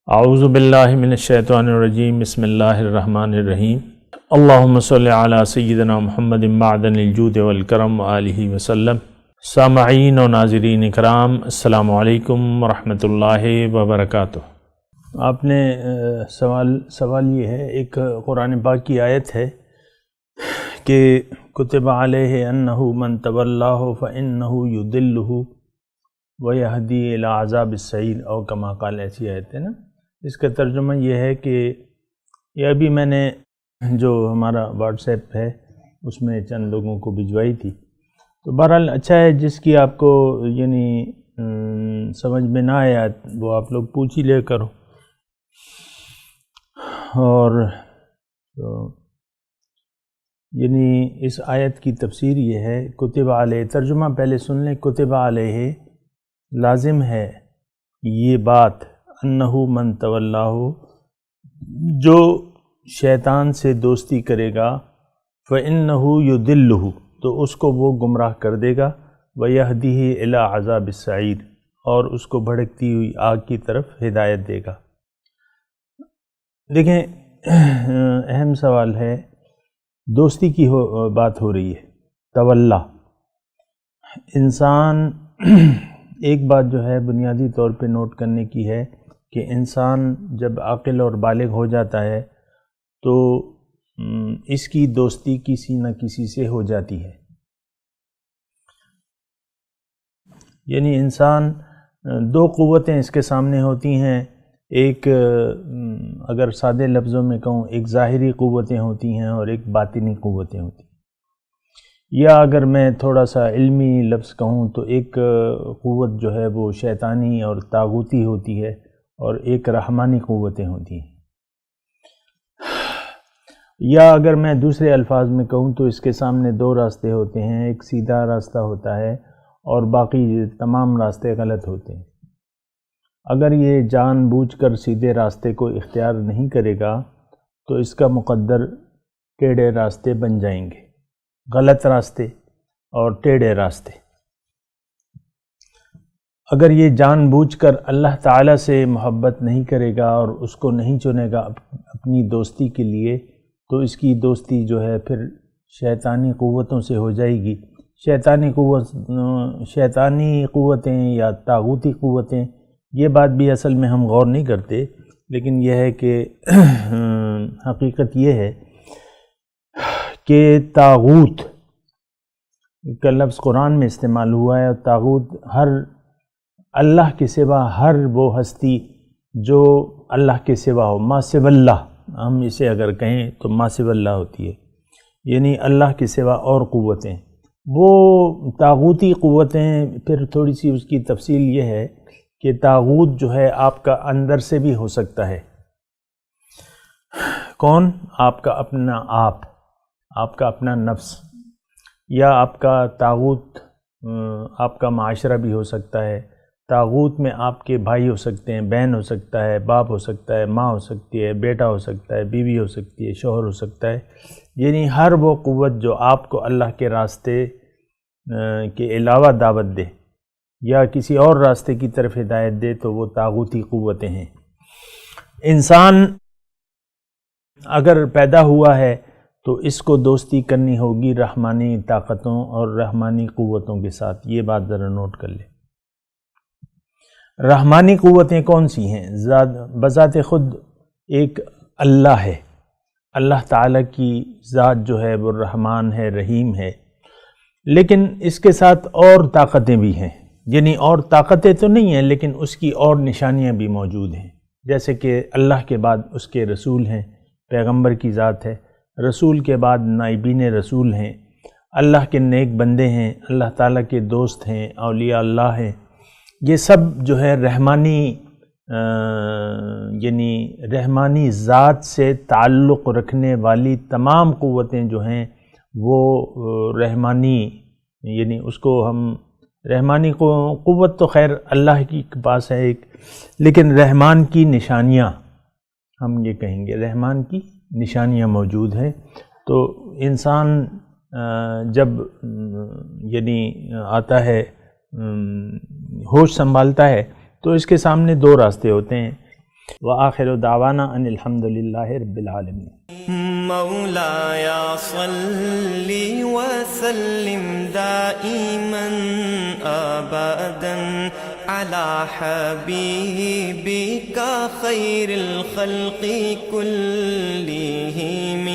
اعوذ باللہ من الشیطان الرجیم بسم اللہ الرحمن الرحیم اللہم صلی علی سیدنا محمد معدن الجود والکرم وآلہ وسلم۔ سامعین و ناظرین اکرام، السلام علیکم ورحمۃ اللہ وبرکاتہ۔ آپ نے سوال یہ ہے، ایک قرآن پاک کی آیت ہے کہ کتب علیہ انہ من تولاہ فانہ یضلہ ویہدی الی عذاب السعیر، او کما قال، ایسی آیت ہے نا۔ اس کا ترجمہ یہ ہے کہ یہ ابھی میں نے جو ہمارا واٹس ایپ ہے اس میں چند لوگوں کو بھجوائی تھی، تو بہرحال اچھا ہے، جس کی آپ کو سمجھ میں نہ آیا وہ آپ لوگ پوچھ ہی لے کرو۔ اور اس آیت کی تفسیر یہ ہے، کتب علیہ، ترجمہ پہلے سن لیں۔ کتب علیہ لازم ہے یہ بات، انہ من تولاہ، جو شیطان سے دوستی کرے گا، فانہ یضلہ، تو اس کو وہ گمراہ کر دے گا، ویہدیہ الی عذاب السعیر، اور اس کو بھڑکتی ہوئی آگ کی طرف ہدایت دے گا۔ دیکھیں، اہم سوال ہے، دوستی کی بات ہو رہی ہے، تولا۔ انسان ایک بات جو ہے بنیادی طور پہ نوٹ کرنے کی ہے کہ انسان جب عاقل اور بالغ ہو جاتا ہے تو اس کی دوستی کسی نہ کسی سے ہو جاتی ہے۔ یعنی انسان دو قوتیں اس کے سامنے ہوتی ہیں، ایک اگر سادے لفظوں میں کہوں، ایک ظاہری قوتیں ہوتی ہیں اور ایک باطنی قوتیں ہوتی ہیں، یا اگر میں تھوڑا سا علمی لفظ کہوں تو ایک قوت جو ہے وہ شیطانی اور طاغوتی ہوتی ہے، اور ایک رحمانی قوتیں ہوتی ہیں۔ یا اگر میں دوسرے الفاظ میں کہوں تو اس کے سامنے دو راستے ہوتے ہیں، ایک سیدھا راستہ ہوتا ہے اور باقی تمام راستے غلط ہوتے ہیں۔ اگر یہ جان بوجھ کر سیدھے راستے کو اختیار نہیں کرے گا تو اس کا مقدر ٹیڑھے راستے بن جائیں گے، غلط راستے اور ٹیڑھے راستے۔ اگر یہ جان بوجھ کر اللہ تعالیٰ سے محبت نہیں کرے گا اور اس کو نہیں چنے گا اپنی دوستی کے لیے، تو اس کی دوستی جو ہے پھر شیطانی قوتوں سے ہو جائے گی۔ شیطانی قوتیں یا طاغوتی قوتیں، یہ بات بھی اصل میں ہم غور نہیں کرتے، لیکن یہ ہے کہ حقیقت یہ ہے کہ طاغوت کا لفظ قرآن میں استعمال ہوا ہے، اور طاغوت اللہ کے سوا ہر وہ ہستی جو اللہ کے سوا ہو، ما سوا اللہ، ہم اسے اگر کہیں تو ما سوا اللہ ہوتی ہے، یعنی اللہ کے سوا اور قوتیں، وہ طاغوتی قوتیں۔ پھر تھوڑی سی اس کی تفصیل یہ ہے کہ طاغوت جو ہے آپ کا اندر سے بھی ہو سکتا ہے۔ کون؟ آپ کا اپنا آپ کا اپنا نفس، یا آپ کا طاغوت آپ کا معاشرہ بھی ہو سکتا ہے۔ طاغوت میں آپ کے بھائی ہو سکتے ہیں، بہن ہو سکتا ہے، باپ ہو سکتا ہے، ماں ہو سکتی ہے، بیٹا ہو سکتا ہے، بیوی ہو سکتی ہے، شوہر ہو سکتا ہے، یعنی ہر وہ قوت جو آپ کو اللہ کے راستے کے علاوہ دعوت دے یا کسی اور راستے کی طرف ہدایت دے، تو وہ طاغوتی قوتیں ہیں۔ انسان اگر پیدا ہوا ہے تو اس کو دوستی کرنی ہوگی رحمانی طاقتوں اور رحمانی قوتوں کے ساتھ۔ یہ بات ذرا نوٹ کر لیں۔ رحمانی قوتیں کون سی ہیں؟ بذات خود ایک اللہ ہے، اللہ تعالیٰ کی ذات جو ہے وہ رحمان ہے، رحیم ہے، لیکن اس کے ساتھ اور طاقتیں بھی ہیں، یعنی اور طاقتیں تو نہیں ہیں لیکن اس کی اور نشانیاں بھی موجود ہیں، جیسے کہ اللہ کے بعد اس کے رسول ہیں، پیغمبر کی ذات ہے، رسول کے بعد نائبین رسول ہیں، اللہ کے نیک بندے ہیں، اللہ تعالیٰ کے دوست ہیں، اولیاء اللہ ہیں۔ یہ سب جو ہے رحمانی ذات سے تعلق رکھنے والی تمام قوتیں جو ہیں وہ رحمانی، یعنی اس کو ہم رحمانی قوت تو خیر اللہ کی پاس ہے ایک، لیکن رحمان کی نشانیاں ہم یہ کہیں گے، رحمان کی نشانیاں موجود ہیں۔ تو انسان جب آتا ہے، ہوش سنبھالتا ہے، تو اس کے سامنے دو راستے ہوتے ہیں، وآخر دعوانا ان الحمد للہ رب العالمین۔ مولاي صل وسلم دائما ابدا على حبيبك خير الخلق كلهم